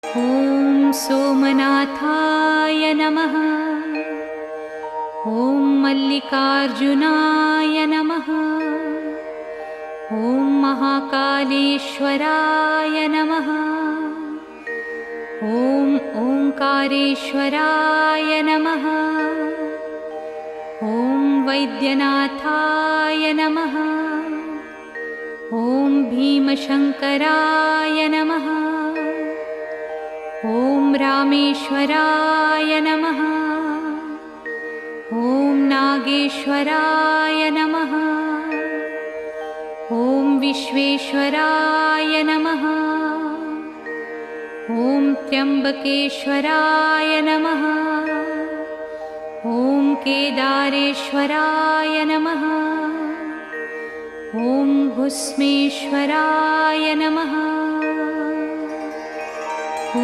ॐ सोमनाथाय नमः। ॐ मल्लिकार्जुनाय नमः। ॐ महाकालेश्वराय नमः। ॐ ओंकारेश्वराय नमः। ॐ वैद्यनाथाय नमः। ॐ भीमशंकराय नमः। ॐ रामेश्वराय नमः। ॐ नागेश्वराय नमः। ॐ विश्वेश्वराय नमः। ॐ त्र्यंबकेश्वराय नमः। ॐ केदारेश्वराय नमः। ॐ भुस्मेश्वराय नमः।